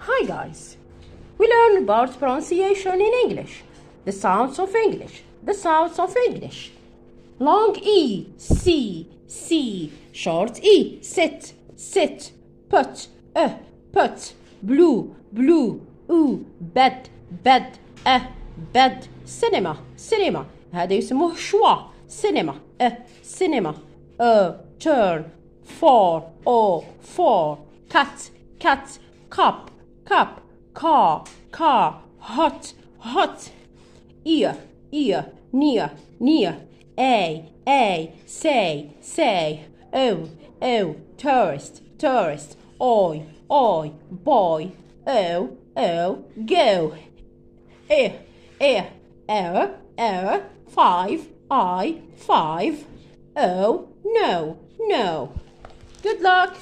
Hi guys, we learn about pronunciation in English. The sounds of English. The sounds of English. Long E, C, short E, sit, put, put, blue, bed, bed, cinema. هذا يسموه شوا cinema turn for cat cup car hot ear near a say tourist oi boy go air 5 I 5 no. Good luck.